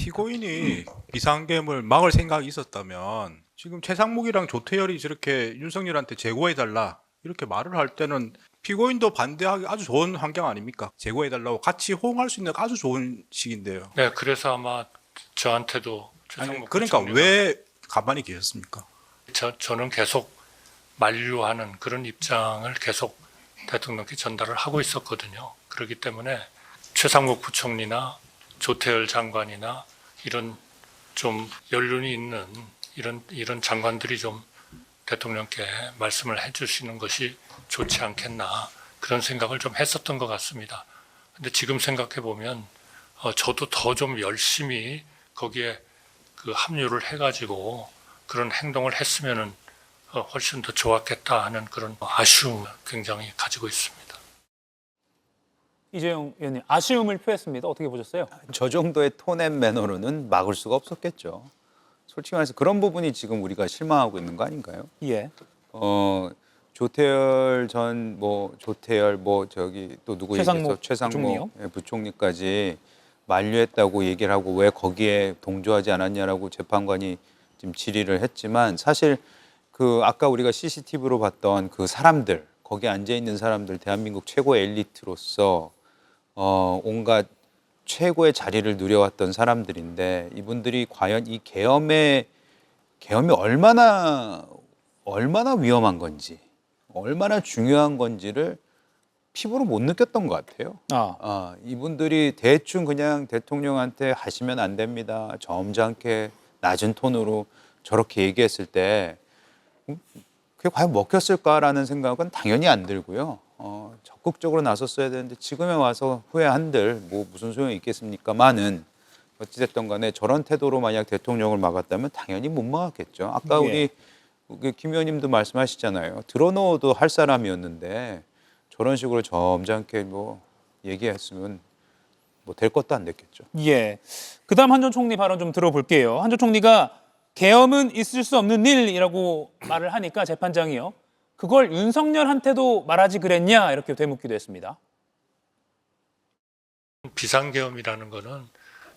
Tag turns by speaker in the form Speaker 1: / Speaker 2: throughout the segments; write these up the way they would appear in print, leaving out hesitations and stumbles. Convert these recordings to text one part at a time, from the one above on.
Speaker 1: 피고인이 비상계엄을 막을 생각이 있었다면 지금 최상목이랑 조태열이 저렇게 윤석열한테 제고해달라 이렇게 말을 할 때는 피고인도 반대하기 아주 좋은 환경 아닙니까? 제고해달라고 같이 호응할 수 있는 아주 좋은 시기인데요.
Speaker 2: 네, 그래서 아마 저한테도
Speaker 1: 아니,
Speaker 2: 최상목
Speaker 1: 그러니까
Speaker 2: 부총리가
Speaker 1: 왜 가만히 계셨습니까?
Speaker 2: 저는 계속 만류하는 그런 입장을 계속 대통령께 전달을 하고 있었거든요. 그렇기 때문에 최상목 부총리나 조태열 장관이나 이런 좀 연륜이 있는 이런 장관들이 좀 대통령께 말씀을 해주시는 것이 좋지 않겠나 그런 생각을 좀 했었던 것 같습니다. 근데 지금 생각해 보면 저도 더 좀 열심히 거기에 그 합류를 해가지고 그런 행동을 했으면은 훨씬 더 좋았겠다 하는 그런 아쉬움을 굉장히 가지고 있습니다.
Speaker 3: 이재용 의원님, 아쉬움을 표했습니다. 어떻게 보셨어요?
Speaker 4: 저 정도의 톤앤 매너로는 막을 수가 없었겠죠. 솔직히 말해서 그런 부분이 지금 우리가 실망하고 있는 거 아닌가요?
Speaker 3: 예.
Speaker 4: 조태열 전 조태열 저기 또 누구 얘기했어?
Speaker 3: 최상목 부총리요?
Speaker 4: 최상목 부총리까지 만류했다고 얘기를 하고 왜 거기에 동조하지 않았냐라고 재판관이 지금 질의를 했지만 사실 그 아까 우리가 CCTV로 봤던 그 사람들 거기 앉아 있는 사람들 대한민국 최고의 엘리트로서 온갖 최고의 자리를 누려왔던 사람들인데 이분들이 과연 이 계엄이 얼마나 위험한 건지 얼마나 중요한 건지를 피부로 못 느꼈던 것 같아요. 이분들이 대충 그냥 대통령한테 하시면 안 됩니다. 점잖게 낮은 톤으로 저렇게 얘기했을 때 그게 과연 먹혔을까라는 생각은 당연히 안 들고요. 적극적으로 나섰어야 되는데 지금에 와서 후회한들 무슨 소용이 있겠습니까만은 어찌됐든 간에 저런 태도로 만약 대통령을 막았다면 당연히 못 막았겠죠. 아까 우리 김 의원님도 말씀하시잖아요. 들어놓어도 할 사람이었는데 저런 식으로 점잖게 얘기했으면 될 것도 안 됐겠죠.
Speaker 3: 예. 그다음 한 전 총리 발언 좀 들어볼게요. 한 전 총리가 계엄은 있을 수 없는 일이라고 말을 하니까 재판장이요. 그걸 윤석열한테도 말하지 그랬냐 이렇게 되묻기도 했습니다.
Speaker 2: 비상계엄이라는 거는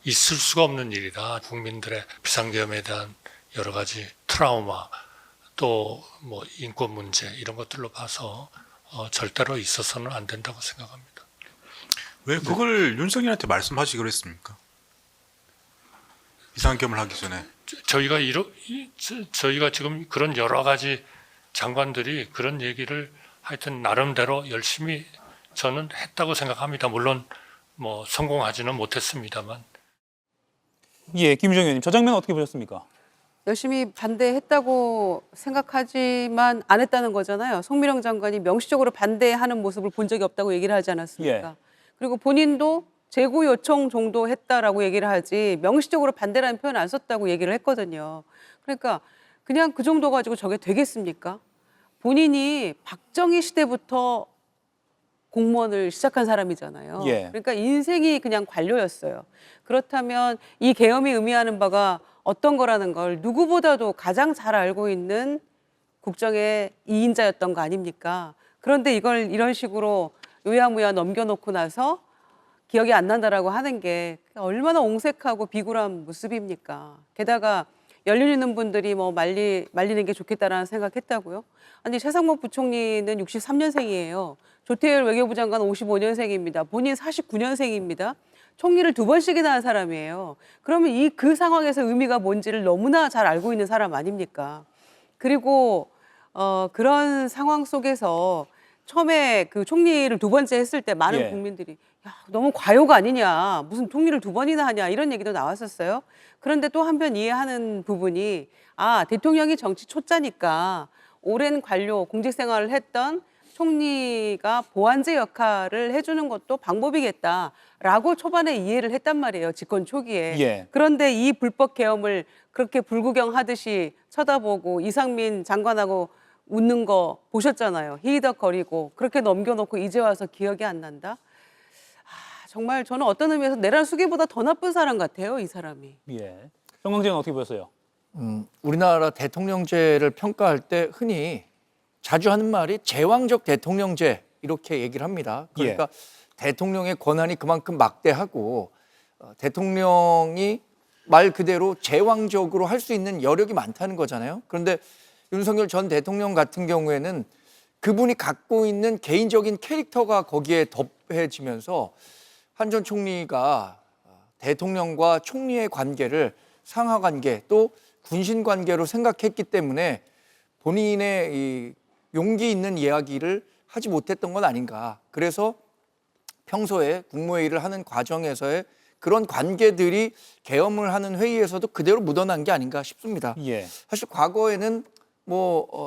Speaker 2: 있을 수가 없는 일이다. 국민들의 비상계엄에 대한 여러 가지 트라우마 또 인권 문제 이런 것들로 봐서 절대로 있어서는 안 된다고 생각합니다.
Speaker 1: 왜 그걸 윤석열한테 말씀하시기 그랬습니까? 비상계엄을 하기 전에.
Speaker 2: 저희가 지금 그런 여러 가지 장관들이 그런 얘기를 하여튼 나름대로 열심히 저는 했다고 생각합니다. 물론 성공하지는 못했습니다만.
Speaker 3: 예, 김유정 의원님, 저 장면 어떻게 보셨습니까?
Speaker 5: 열심히 반대했다고 생각하지만 안 했다는 거잖아요. 송미령 장관이 명시적으로 반대하는 모습을 본 적이 없다고 얘기를 하지 않았습니까?
Speaker 3: 예.
Speaker 5: 그리고 본인도 재고 요청 정도 했다라고 얘기를 하지 명시적으로 반대라는 표현 안 썼다고 얘기를 했거든요. 그러니까 그냥 그 정도 가지고 저게 되겠습니까? 본인이 박정희 시대부터 공무원을 시작한 사람이잖아요.
Speaker 3: 예.
Speaker 5: 그러니까 인생이 그냥 관료였어요. 그렇다면 이 계엄이 의미하는 바가 어떤 거라는 걸 누구보다도 가장 잘 알고 있는 국정의 2인자였던 거 아닙니까? 그런데 이걸 이런 식으로 요야무야 넘겨놓고 나서 기억이 안 난다라고 하는 게 얼마나 옹색하고 비굴한 모습입니까? 게다가 연륜 있는 분들이 말리는 게 좋겠다라는 생각했다고요? 아니 최상목 부총리는 63년생이에요. 조태열 외교부 장관 55년생입니다. 본인 49년생입니다. 총리를 2번씩이나 한 사람이에요. 그러면 그 상황에서 의미가 뭔지를 너무나 잘 알고 있는 사람 아닙니까? 그리고 그런 상황 속에서 처음에 그 총리를 2번째 했을 때 많은 국민들이 야, 너무 과요가 아니냐. 무슨 총리를 2번이나 하냐. 이런 얘기도 나왔었어요. 그런데 또 한편 이해하는 부분이 대통령이 정치 초짜니까 오랜 관료, 공직 생활을 했던 총리가 보완제 역할을 해주는 것도 방법이겠다라고 초반에 이해를 했단 말이에요. 집권 초기에.
Speaker 3: 예.
Speaker 5: 그런데 이 불법 계엄을 그렇게 불구경하듯이 쳐다보고 이상민 장관하고 웃는 거 보셨잖아요. 히히덕거리고 그렇게 넘겨놓고 이제 와서 기억이 안 난다? 정말 저는 어떤 의미에서 내란 수기보다 더 나쁜 사람 같아요. 이 사람이.
Speaker 3: 예. 정광재는 어떻게 보셨어요?
Speaker 6: 우리나라 대통령제를 평가할 때 흔히 자주 하는 말이 제왕적 대통령제 이렇게 얘기를 합니다. 그러니까 대통령의 권한이 그만큼 막대하고 대통령이 말 그대로 제왕적으로 할 수 있는 여력이 많다는 거잖아요. 그런데 윤석열 전 대통령 같은 경우에는 그분이 갖고 있는 개인적인 캐릭터가 거기에 더해지면서 한 전 총리가 대통령과 총리의 관계를 상하 관계 또 군신 관계로 생각했기 때문에 본인의 이 용기 있는 이야기를 하지 못했던 건 아닌가. 그래서 평소에 국무회의를 하는 과정에서의 그런 관계들이 계엄을 하는 회의에서도 그대로 묻어난 게 아닌가 싶습니다.
Speaker 3: 예.
Speaker 6: 사실 과거에는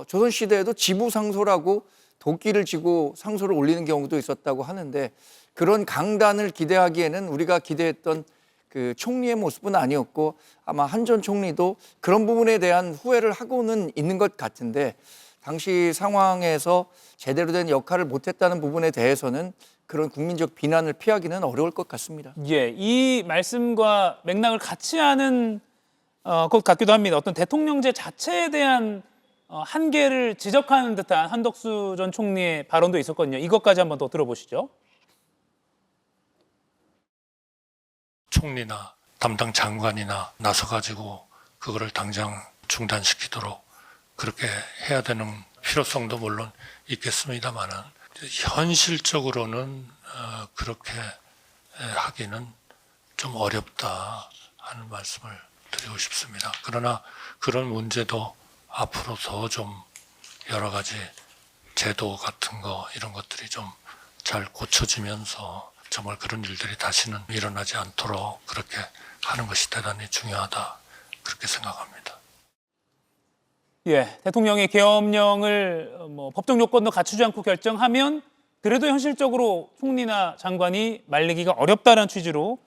Speaker 6: 조선시대에도 지부상소라고 도끼를 쥐고 상소를 올리는 경우도 있었다고 하는데 그런 강단을 기대하기에는 우리가 기대했던 그 총리의 모습은 아니었고 아마 한 전 총리도 그런 부분에 대한 후회를 하고는 있는 것 같은데 당시 상황에서 제대로 된 역할을 못했다는 부분에 대해서는 그런 국민적 비난을 피하기는 어려울 것 같습니다.
Speaker 3: 예, 이 말씀과 맥락을 같이 하는 것 같기도 합니다. 어떤 대통령제 자체에 대한 한계를 지적하는 듯한 한덕수 전 총리의 발언도 있었거든요. 이것까지 한번 더 들어보시죠.
Speaker 2: 총리나 담당 장관이나 나서가지고 그거를 당장 중단시키도록 그렇게 해야 되는 필요성도 물론 있겠습니다만은 현실적으로는 그렇게 하기는 좀 어렵다 하는 말씀을 드리고 싶습니다. 그러나 그런 문제도 앞으로 더 좀 여러 가지 제도 같은 거 이런 것들이 좀 잘 고쳐지면서 정말 그런 일들이 다시는 일어나지 않도록 그렇게 하는 것이 대단히 중요하다 그렇게 생각합니다.
Speaker 3: 예, 대통령이 계엄령을 법적 요건도 갖추지 않고 결정하면 그래도 현실적으로 총리나 장관이 말리기가 어렵다는 취지로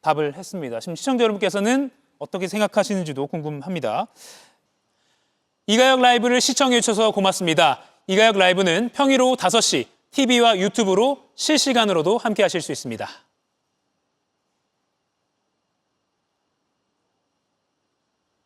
Speaker 3: 답을 했습니다. 지금 시청자 여러분께서는 어떻게 생각하시는지도 궁금합니다. 이가혁 라이브를 시청해 주셔서 고맙습니다. 이가혁 라이브는 평일 오후 5시 TV와 유튜브로 실시간으로도 함께 하실 수 있습니다.